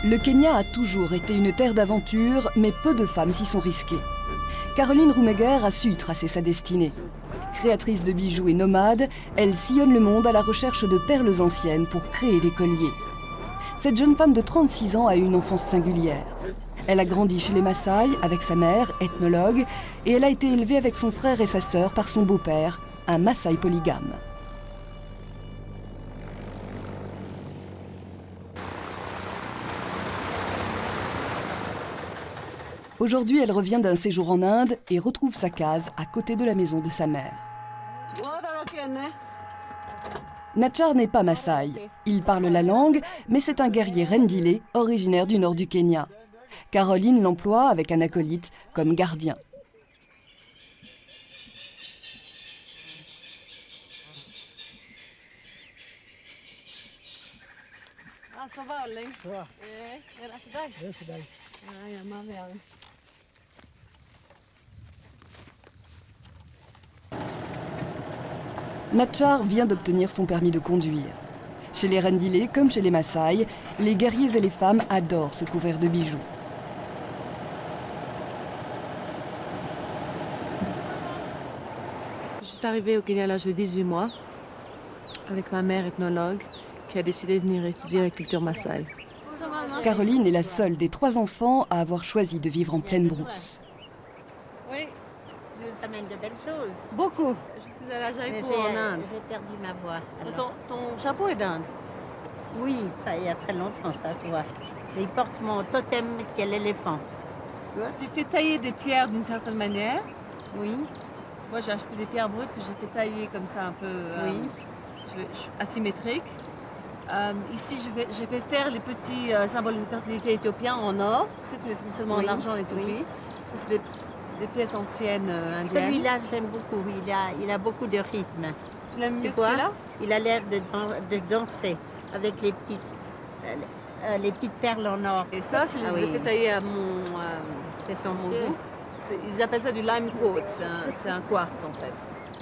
Le Kenya a toujours été une terre d'aventure, mais peu de femmes s'y sont risquées. Caroline Rummeger a su y tracer sa destinée. Créatrice de bijoux et nomade, elle sillonne le monde à la recherche de perles anciennes pour créer des colliers. Cette jeune femme de 36 ans a eu une enfance singulière. Elle a grandi chez les Maasai avec sa mère, ethnologue, et elle a été élevée avec son frère et sa sœur par son beau-père, un Maasai polygame. Aujourd'hui, elle revient d'un séjour en Inde et retrouve sa case à côté de la maison de sa mère. Nachar n'est pas Maasai. Il parle la langue, mais c'est un guerrier Rendile originaire du nord du Kenya. Caroline l'emploie avec un acolyte comme gardien. Nachar vient d'obtenir son permis de conduire. Chez les Rendile, comme chez les Maasai, les guerriers et les femmes adorent se couvrir de bijoux. Je suis arrivée au Kenya à l'âge de 18 mois avec ma mère ethnologue qui a décidé de venir étudier la culture Maasai. Caroline est la seule des 3 enfants à avoir choisi de vivre en pleine brousse. Oui, ça amène de belles choses. Beaucoup. Je suis allée à Jaipur en Inde. J'ai perdu ma voix. Alors. Ton chapeau est d'Inde. Oui, ça il y a très longtemps, ça je vois. Mais il porte mon totem qui est l'éléphant. Tu fais tailler des pierres d'une certaine manière. Oui, Moi j'ai acheté des pierres brutes que j'ai fait tailler comme ça un peu oui. asymétriques. Ici j'ai fait faire les petits symboles de fertilité éthiopiens en or. Tu sais, tu les trouves seulement Oui, en argent en Éthiopie. oui. Ça, c'est des pièces anciennes indiennes. Celui-là, j'aime beaucoup. Il a beaucoup de rythme. Tu l'aimes mieux Tu que vois, celui-là? il a l'air de danser avec les petites perles en or. Et ça, je les Ah ai oui. fait tailler à C'est son mon Dieu. goût. Ils appellent ça du lime quartz, c'est un quartz en fait.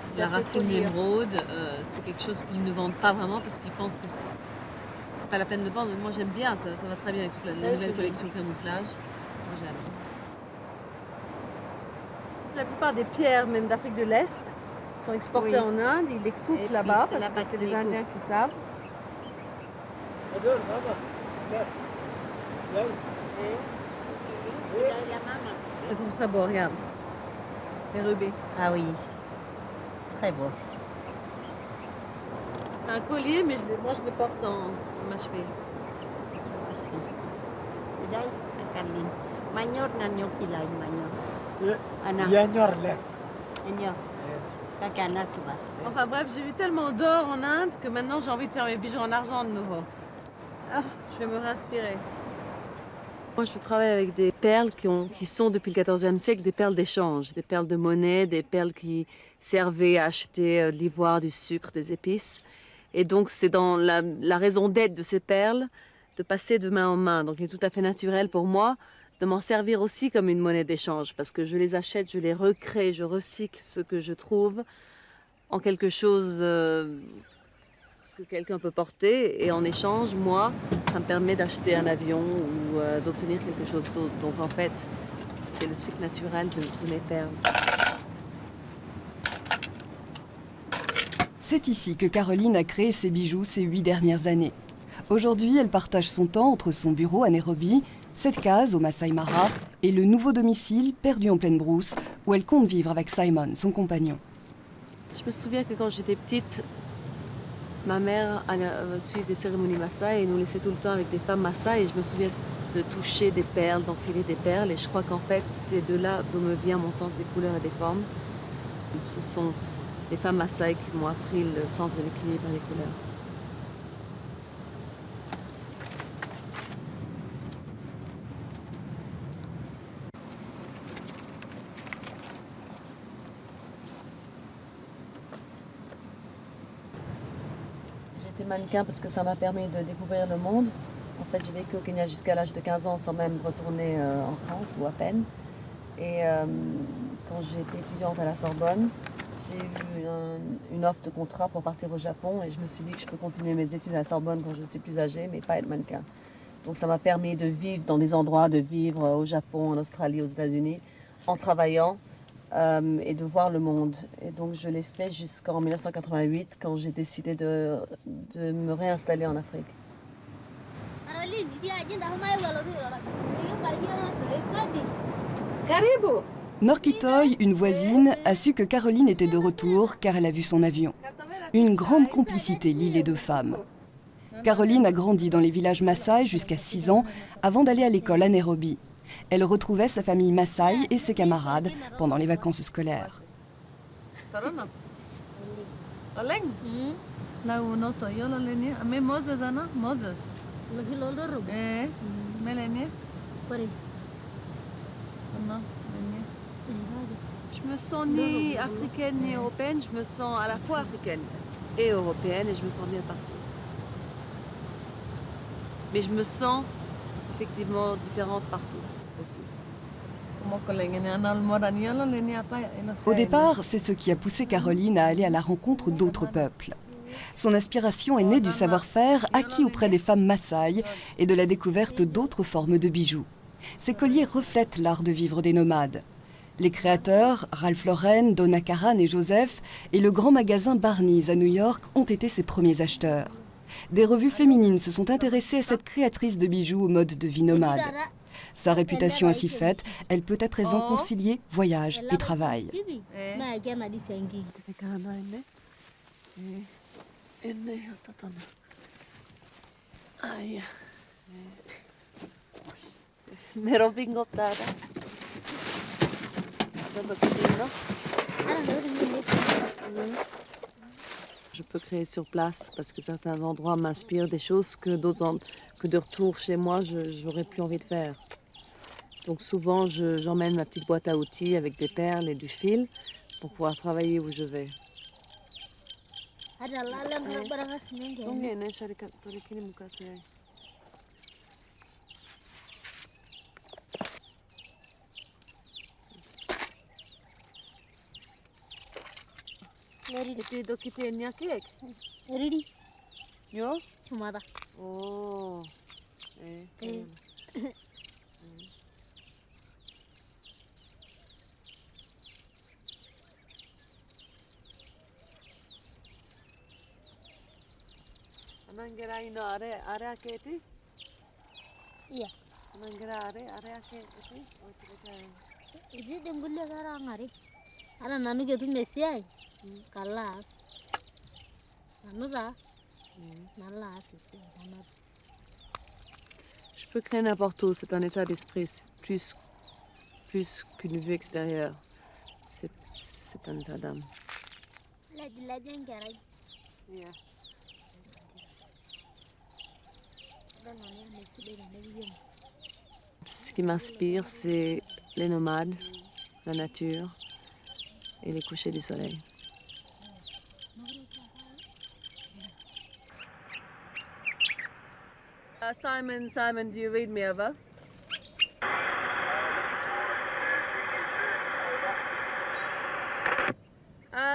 C'est la fait racine polir. d'émeraude, c'est quelque chose qu'ils ne vendent pas vraiment parce qu'ils pensent que c'est pas la peine de vendre, mais moi j'aime bien, ça va très bien avec toute la nouvelle joli. collection camouflage. Moi j'aime. La plupart des pierres, même d'Afrique de l'Est, sont exportées Oui. en Inde, ils les coupent Et puis, là-bas c'est parce là-bas que c'est qu'ils les les Indiens qui savent. Je trouve très beau, regarde. Les rubis. Ah oui, très beau. C'est un collier, mais moi je le porte en ma cheville. Sidai, Caroline. Manyor nanyo kilay manyor. Ana. Manyor. Kakana suba. Enfin bref, j'ai vu tellement d'or en Inde que maintenant j'ai envie de faire mes bijoux en argent de nouveau. Ah, je vais me réinspirer. Moi je travaille avec des perles qui sont depuis le XIVe siècle des perles d'échange, des perles de monnaie, des perles qui servaient à acheter de l'ivoire, du sucre, des épices. Et donc c'est dans la raison d'être de ces perles de passer de main en main. Donc il est tout à fait naturel pour moi de m'en servir aussi comme une monnaie d'échange parce que je les achète, je les recrée, je recycle ce que je trouve en quelque chose que quelqu'un peut porter et en échange, moi, ça me permet d'acheter un avion ou d'obtenir quelque chose d'autre. Donc en fait, c'est le cycle naturel de mes perles. C'est ici que Caroline a créé ses bijoux ces 8 dernières années. Aujourd'hui, elle partage son temps entre son bureau à Nairobi, cette case au Masai Mara et le nouveau domicile perdu en pleine brousse où elle compte vivre avec Simon, son compagnon. Je me souviens que quand j'étais petite, ma mère allait suivre des cérémonies Maasai et nous laissait tout le temps avec des femmes Maasai et je me souviens de toucher des perles, d'enfiler des perles et je crois qu'en fait c'est de là d'où me vient mon sens des couleurs et des formes. Ce sont les femmes Maasai qui m'ont appris le sens de l'équilibre et des couleurs. J'étais mannequin parce que ça m'a permis de découvrir le monde. En fait, j'ai vécu au Kenya jusqu'à l'âge de 15 ans sans même retourner en France ou à peine. Et quand j'ai été étudiante à la Sorbonne, j'ai eu une offre de contrat pour partir au Japon et je me suis dit que je peux continuer mes études à la Sorbonne quand je suis plus âgée, mais pas être mannequin. Donc ça m'a permis de vivre dans des endroits, de vivre au Japon, en Australie, aux États-Unis, en travaillant et de voir le monde. Et donc je l'ai fait jusqu'en 1988 quand j'ai décidé de me réinstaller en Afrique. Karibu! Norkitoy, une voisine, a su que Caroline était de retour car elle a vu son avion. Une grande complicité lie les deux femmes. Caroline a grandi dans les villages Maasai jusqu'à 6 ans avant d'aller à l'école à Nairobi. Elle retrouvait sa famille Maasai et ses camarades pendant les vacances scolaires. Je me sens ni africaine ni européenne, je me sens à la fois africaine et européenne et je me sens bien partout. Mais je me sens effectivement différente partout aussi. Au départ, c'est ce qui a poussé Caroline à aller à la rencontre d'autres peuples. Son aspiration est née du savoir-faire acquis auprès des femmes Maasai et de la découverte d'autres formes de bijoux. Ces colliers reflètent l'art de vivre des nomades. Les créateurs, Ralph Lauren, Donna Karan et Joseph, et le grand magasin Barney's à New York ont été ses premiers acheteurs. Des revues féminines se sont intéressées à cette créatrice de bijoux au mode de vie nomade. Sa réputation ainsi faite, elle peut à présent concilier voyage et travail. Je peux créer sur place parce que certains endroits m'inspirent des choses que que de retour chez moi, j'aurais plus envie de faire. Donc souvent, j'emmène ma petite boîte à outils avec des perles et du fil pour pouvoir travailler où je vais. Yo? Oh. Anangera ino are aketi? Iya. Anangera are aketi? Ini denggulia sekarang hari. Ada nanu gitu mesiai. Kalas. Nanu dah. Malas sih. Nanu. Je peux créer n'importe où, c'est un état d'esprit plus qu'une vue extérieure. C'est un état d'âme. Lagi yang garai. Yeah. Ce qui m'inspire, c'est les nomades, la nature et les couchers du soleil. Simon, do you read me over?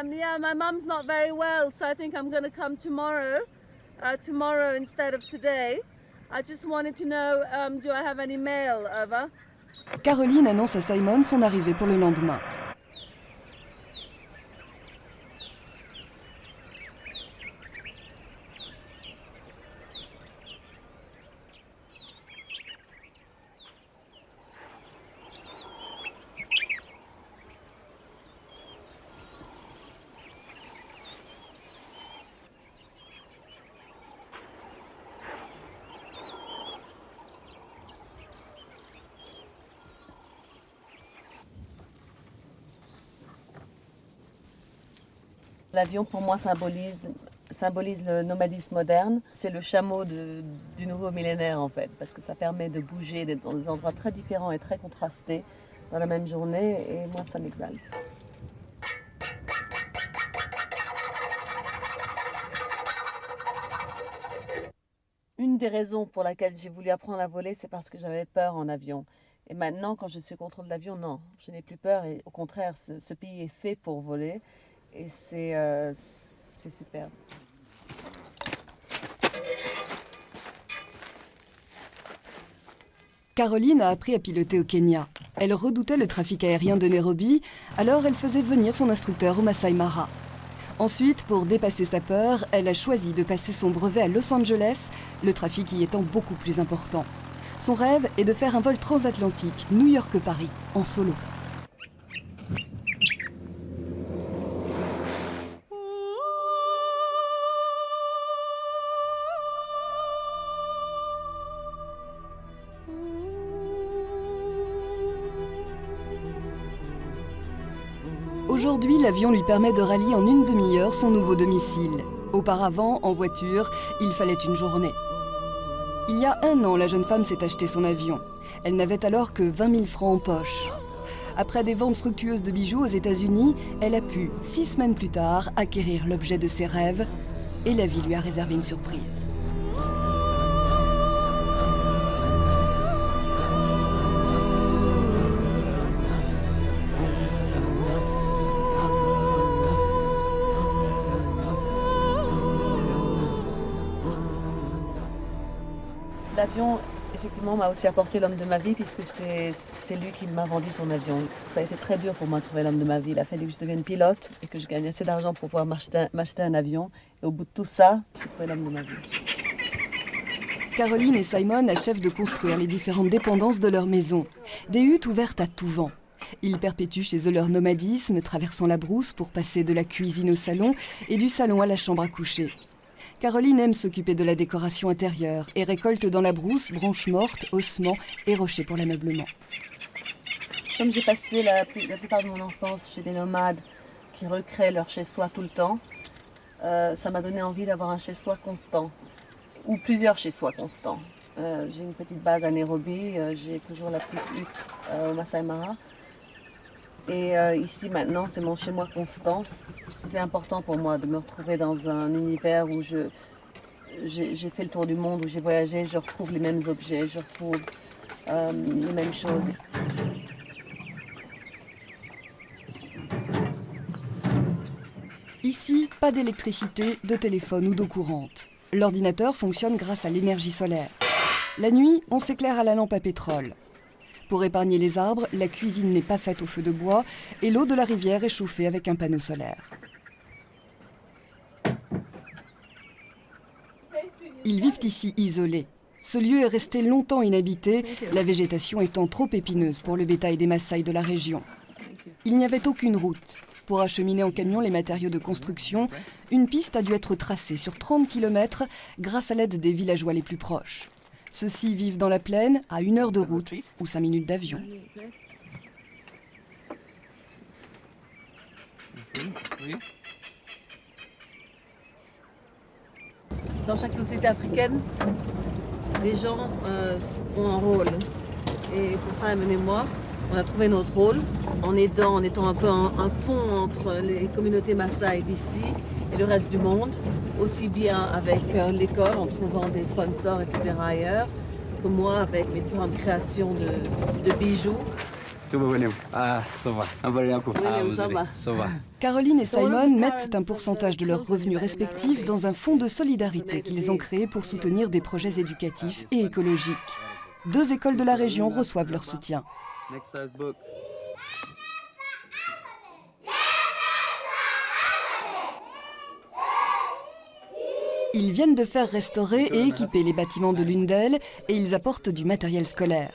Yeah, my mum's not very well, so I think I'm going to come tomorrow instead of today. I just wanted to know, do I have any mail over? Caroline annonce à Simon son arrivée pour le lendemain. L'avion, pour moi, symbolise le nomadisme moderne. C'est le chameau du nouveau millénaire, en fait, parce que ça permet de bouger, d'être dans des endroits très différents et très contrastés dans la même journée, et moi, ça m'exalte. Une des raisons pour laquelle j'ai voulu apprendre à voler, c'est parce que j'avais peur en avion. Et maintenant, quand je suis au contrôle de l'avion, non, je n'ai plus peur, et au contraire, ce pays est fait pour voler. Et c'est superbe. Caroline a appris à piloter au Kenya. Elle redoutait le trafic aérien de Nairobi, alors elle faisait venir son instructeur au Masai Mara. Ensuite, pour dépasser sa peur, elle a choisi de passer son brevet à Los Angeles, le trafic y étant beaucoup plus important. Son rêve est de faire un vol transatlantique New York-Paris, en solo. Aujourd'hui, l'avion lui permet de rallier en une demi-heure son nouveau domicile. Auparavant, en voiture, il fallait une journée. Il y a 1 an, la jeune femme s'est acheté son avion. Elle n'avait alors que 20 000 francs en poche. Après des ventes fructueuses de bijoux aux États-Unis, elle a pu, 6 semaines plus tard, acquérir l'objet de ses rêves. Et la vie lui a réservé une surprise. L'avion, effectivement, m'a aussi apporté l'homme de ma vie puisque c'est lui qui m'a vendu son avion. Ça a été très dur pour moi de trouver l'homme de ma vie. Il a fallu que je devienne pilote et que je gagne assez d'argent pour pouvoir m'acheter un avion. Et au bout de tout ça, j'ai trouvé l'homme de ma vie. Caroline et Simon achèvent de construire les différentes dépendances de leur maison. Des huttes ouvertes à tout vent. Ils perpétuent chez eux leur nomadisme, traversant la brousse pour passer de la cuisine au salon et du salon à la chambre à coucher. Caroline aime s'occuper de la décoration intérieure et récolte dans la brousse branches mortes, ossements et rochers pour l'ameublement. Comme j'ai passé la plupart de mon enfance chez des nomades qui recréent leur chez-soi tout le temps, ça m'a donné envie d'avoir un chez-soi constant, ou plusieurs chez-soi constants. J'ai une petite base à Nairobi, j'ai toujours la petite hutte au Masai Mara. Et ici maintenant, c'est mon chez-moi constant. C'est important pour moi de me retrouver dans un univers où j'ai fait le tour du monde, où j'ai voyagé, je retrouve les mêmes objets, je retrouve les mêmes choses. Ici, pas d'électricité, de téléphone ou d'eau courante. L'ordinateur fonctionne grâce à l'énergie solaire. La nuit, on s'éclaire à la lampe à pétrole. Pour épargner les arbres, la cuisine n'est pas faite au feu de bois et l'eau de la rivière est chauffée avec un panneau solaire. Ils vivent ici isolés. Ce lieu est resté longtemps inhabité, la végétation étant trop épineuse pour le bétail des Maasai de la région. Il n'y avait aucune route. Pour acheminer en camion les matériaux de construction, une piste a dû être tracée sur 30 km grâce à l'aide des villageois les plus proches. Ceux-ci vivent dans la plaine, à 1 heure de route ou 5 minutes d'avion. Dans chaque société africaine, les gens ont un rôle. Et pour ça, Emmanuel et moi, on a trouvé notre rôle en étant un peu un pont entre les communautés Maasai d'ici et le reste du monde, aussi bien avec l'école en trouvant des sponsors, etc. ailleurs, que moi avec mes différentes créations de bijoux. Caroline et Simon mettent un pourcentage de leurs revenus respectifs dans un fonds de solidarité qu'ils ont créé pour soutenir des projets éducatifs et écologiques. 2 écoles de la région reçoivent leur soutien. Ils viennent de faire restaurer et équiper les bâtiments de l'une d'elles et ils apportent du matériel scolaire.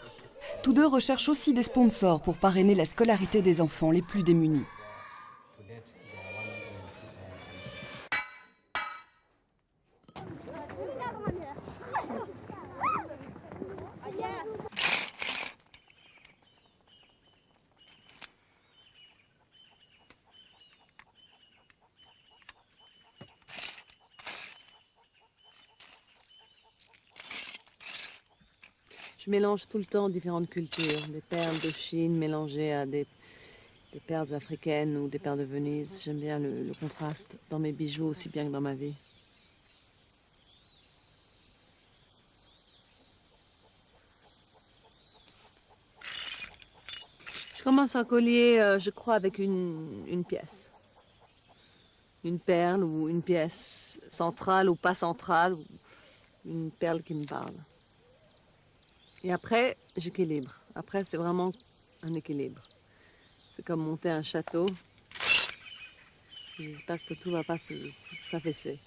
Tous 2 recherchent aussi des sponsors pour parrainer la scolarité des enfants les plus démunis. Je mélange tout le temps différentes cultures, des perles de Chine mélangées à des perles africaines ou des perles de Venise. J'aime bien le contraste dans mes bijoux aussi bien que dans ma vie. Je commence un collier, je crois, avec une pièce. Une perle ou une pièce centrale ou pas centrale, ou une perle qui me parle. Et après, j'équilibre. Après, c'est vraiment un équilibre. C'est comme monter un château. J'espère que tout ne va pas s'affaisser.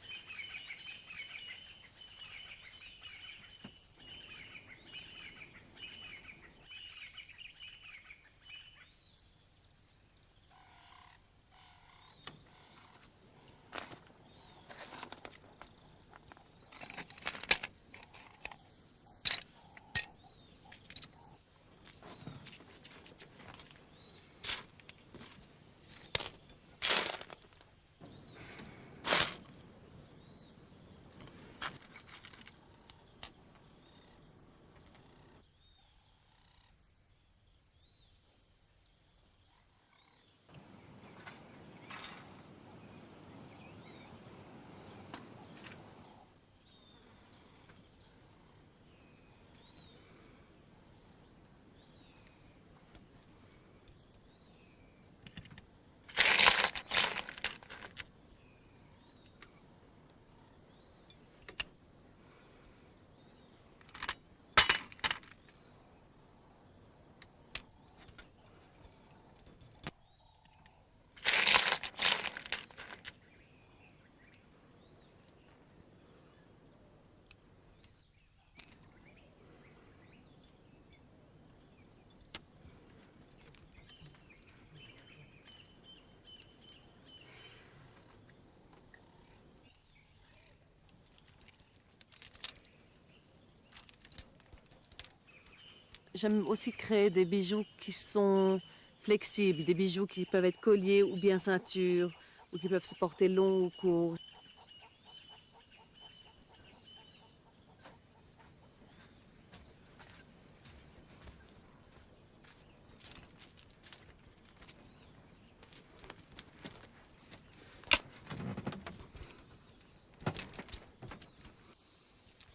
J'aime aussi créer des bijoux qui sont flexibles, des bijoux qui peuvent être colliers ou bien ceinture, ou qui peuvent se porter long ou court.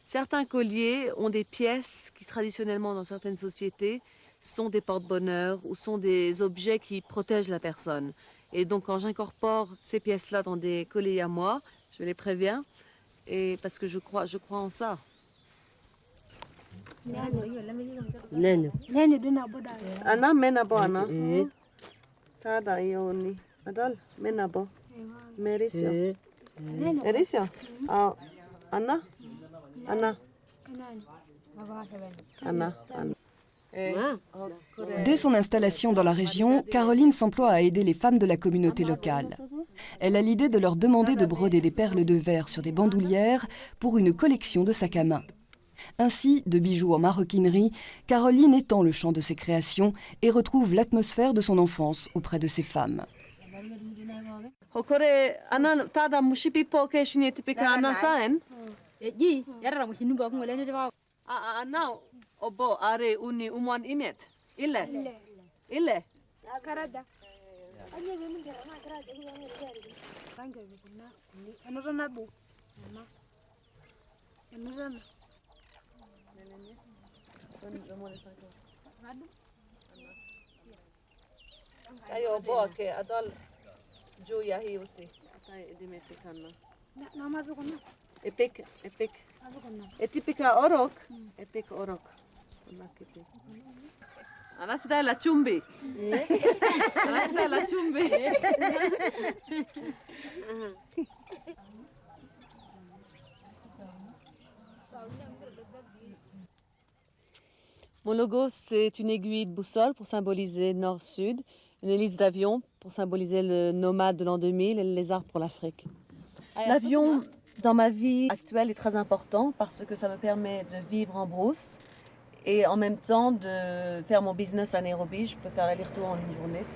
Certains colliers ont des pièces qui traditionnellement dans certaines sociétés sont des porte-bonheur ou sont des objets qui protègent la personne. Et donc quand j'incorpore ces pièces-là dans des colliers à moi, je les préviens et parce que je crois en ça. Anna menabo Anna. Tada ioni. Adol menabo. Merisio. Merisio. Ah Anna. Anna. Anna. Dès son installation dans la région, Caroline s'emploie à aider les femmes de la communauté locale. Elle a l'idée de leur demander de broder des perles de verre sur des bandoulières pour une collection de sacs à main. Ainsi, de bijoux en maroquinerie, Caroline étend le champ de ses créations et retrouve l'atmosphère de son enfance auprès de ces femmes. Anna obo are uni umwan imet. Ile. Ile. Ayo obo ke adal Juya hi usi. Atai dimete kanna. Epik. Etipika orok. Epik orok. Ana sida la chumbi. Ana sida la chumbi. Mon logo, c'est une aiguille de boussole pour symboliser nord-sud, une hélice d'avion pour symboliser le nomade de l'an 2000 et le lézard pour l'Afrique. L'avion, dans ma vie actuelle, est très important parce que ça me permet de vivre en brousse et en même temps de faire mon business à Nairobi. Je peux faire l'aller-retour en une journée.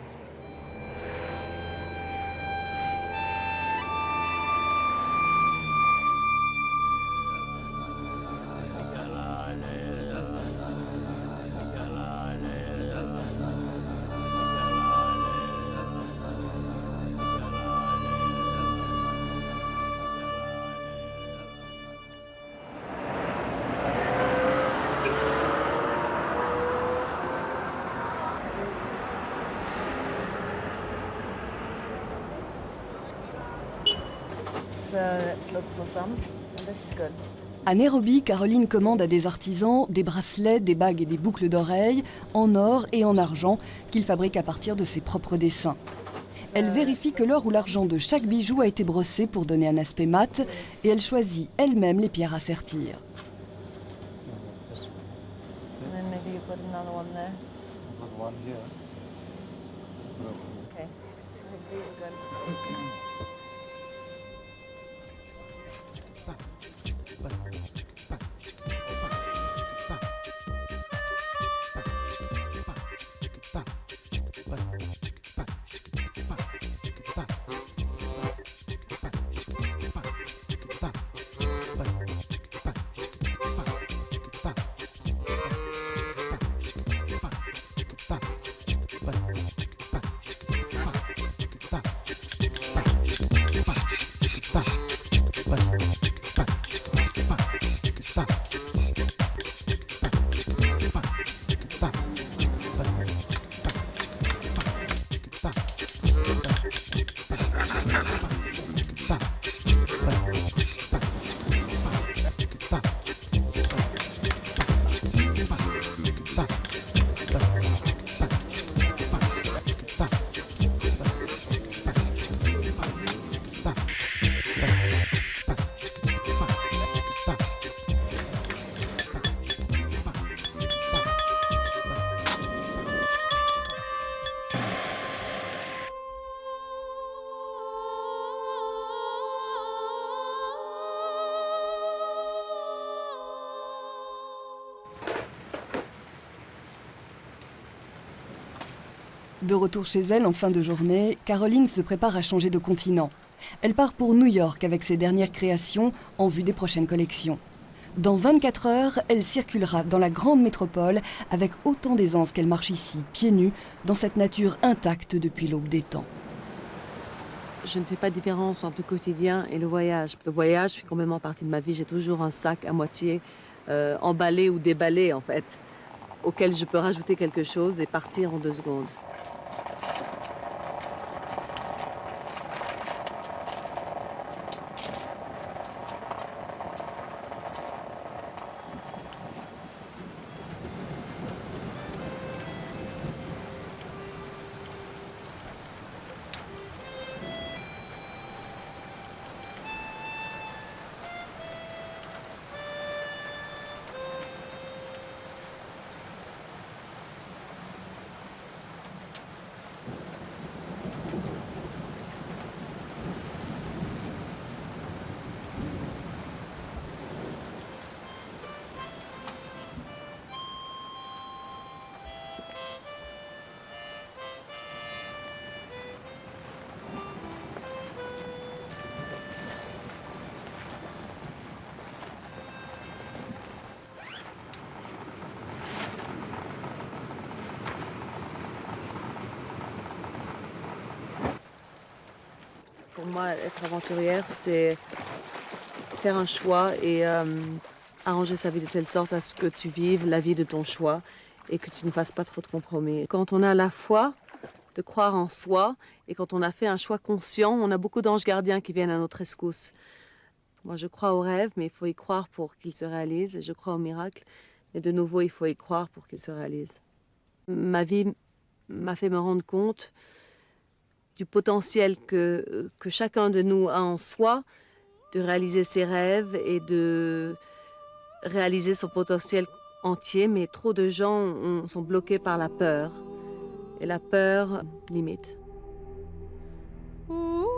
So let's look for some. And this is good. À Nairobi, Caroline commande à des artisans des bracelets, des bagues et des boucles d'oreilles en or et en argent qu'il fabrique à partir de ses propres dessins. Elle vérifie que l'or ou l'argent de chaque bijou a été brossé pour donner un aspect mat et elle choisit elle-même les pierres à sertir. De retour chez elle en fin de journée, Caroline se prépare à changer de continent. Elle part pour New York avec ses dernières créations en vue des prochaines collections. Dans 24 heures, elle circulera dans la grande métropole avec autant d'aisance qu'elle marche ici, pieds nus, dans cette nature intacte depuis l'aube des temps. Je ne fais pas de différence entre le quotidien et le voyage. Le voyage fait complètement partie de ma vie. J'ai toujours un sac à moitié emballé ou déballé, en fait, auquel je peux rajouter quelque chose et partir en 2 secondes. Pour moi, être aventurière, c'est faire un choix et arranger sa vie de telle sorte à ce que tu vives la vie de ton choix et que tu ne fasses pas trop de compromis. Quand on a la foi de croire en soi et quand on a fait un choix conscient, on a beaucoup d'anges gardiens qui viennent à notre rescousse. Moi, je crois aux rêves, mais il faut y croire pour qu'ils se réalisent. Je crois aux miracles, mais de nouveau, il faut y croire pour qu'ils se réalisent. Ma vie m'a fait me rendre compte du potentiel que chacun de nous a en soi, de réaliser ses rêves et de réaliser son potentiel entier, mais trop de gens sont bloqués par la peur. Et la peur limite. Ouh.